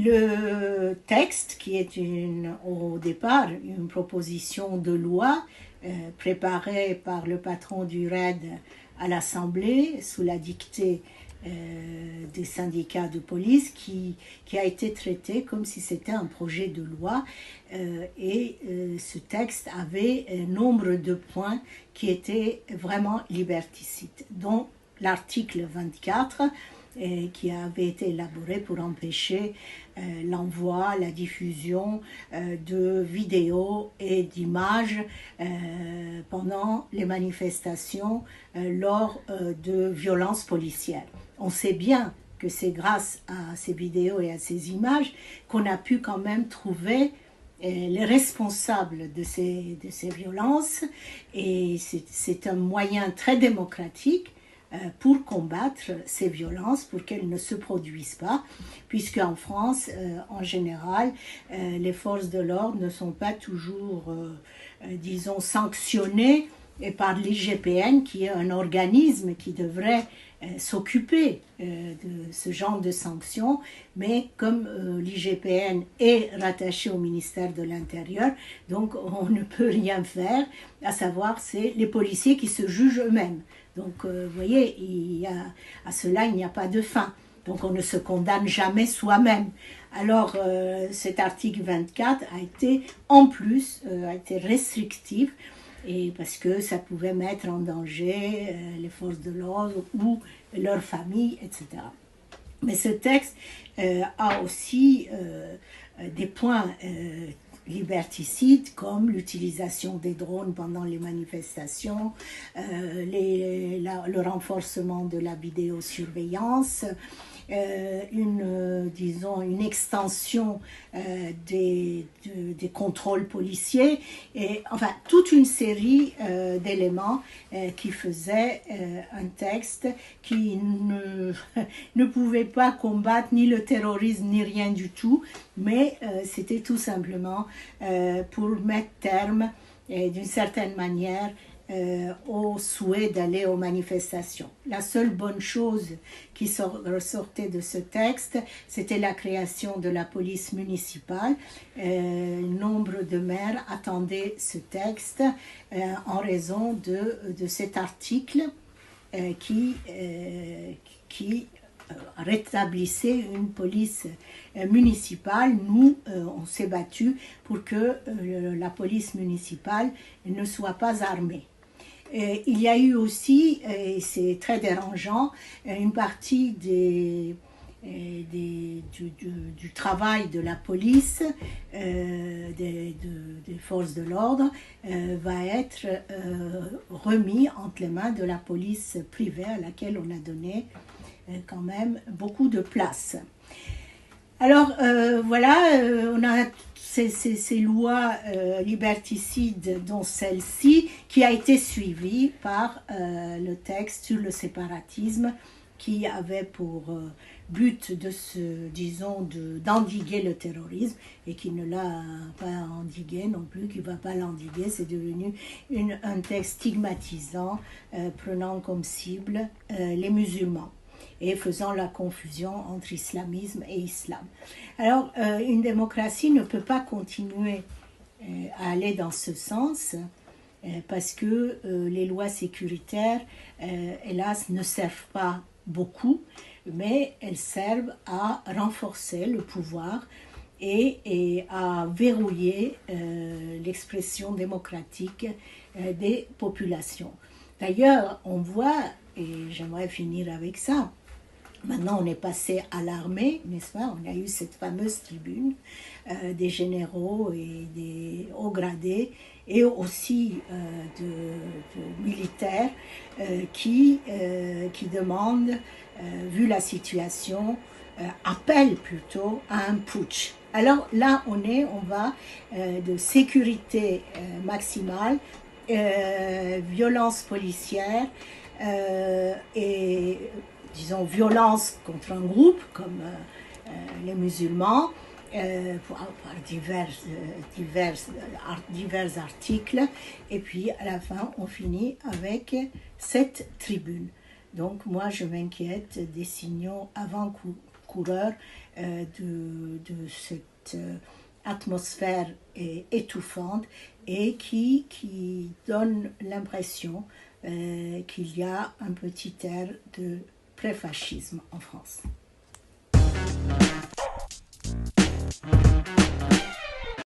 Le texte, qui est au départ une proposition de loi préparée par le patron du RAID à l'Assemblée sous la dictée des syndicats de police, qui a été traité comme si c'était un projet de loi, et ce texte avait nombre de points qui étaient vraiment liberticides, dont l'article 24 qui avait été élaboré pour empêcher l'envoi, la diffusion de vidéos et d'images pendant les manifestations lors de violences policières. On sait bien que c'est grâce à ces vidéos et à ces images qu'on a pu quand même trouver les responsables de ces violences, et c'est un moyen très démocratique pour combattre ces violences, pour qu'elles ne se produisent pas, puisque en France, en général, les forces de l'ordre ne sont pas toujours, disons, sanctionnées par l'IGPN, qui est un organisme qui devrait s'occuper de ce genre de sanctions, mais comme l'IGPN est rattaché au ministère de l'Intérieur, donc on ne peut rien faire, à savoir c'est les policiers qui se jugent eux-mêmes. Donc vous voyez, à cela il n'y a pas de fin. Donc on ne se condamne jamais soi-même. Alors cet article 24 a été en plus a été restrictif, et parce que ça pouvait mettre en danger les forces de l'ordre ou leurs familles, etc. Mais ce texte a aussi des points liberticides, comme l'utilisation des drones pendant les manifestations, le renforcement de la vidéosurveillance, une extension des contrôles policiers, et enfin toute une série d'éléments qui faisaient un texte qui ne pouvait pas combattre ni le terrorisme ni rien du tout, mais c'était tout simplement pour mettre terme d'une certaine manière au souhait d'aller aux manifestations. La seule bonne chose qui ressortait de ce texte, c'était la création de la police municipale. Nombre de maires attendaient ce texte en raison de cet article qui rétablissait une police municipale. Nous, on s'est battu pour que la police municipale ne soit pas armée. Il y a eu aussi, et c'est très dérangeant, une partie du travail de la police, des forces de l'ordre, va être remis entre les mains de la police privée, à laquelle on a donné quand même beaucoup de place. Alors voilà, on a ces lois liberticides, dont celle-ci, qui a été suivie par le texte sur le séparatisme, qui avait pour but d'endiguer le terrorisme, et qui ne l'a pas endigué non plus, qui ne va pas l'endiguer. C'est devenu un texte stigmatisant, prenant comme cible les musulmans et faisant la confusion entre islamisme et islam. Alors, une démocratie ne peut pas continuer à aller dans ce sens, parce que les lois sécuritaires, hélas, ne servent pas beaucoup, mais elles servent à renforcer le pouvoir et à verrouiller l'expression démocratique des populations. D'ailleurs, on voit, et j'aimerais finir avec ça, maintenant, on est passé à l'armée, n'est-ce pas? On a eu cette fameuse tribune des généraux et des hauts gradés, et aussi de militaires qui demandent, vu la situation, appellent plutôt à un putsch. Alors là, on va de sécurité maximale, violence policière et, disons, violence contre un groupe comme les musulmans, par divers articles, et puis à la fin on finit avec cette tribune. Donc moi je m'inquiète des signaux avant-coureurs coureurs de cette atmosphère étouffante et qui donne l'impression qu'il y a un petit air de pré-fascisme en France.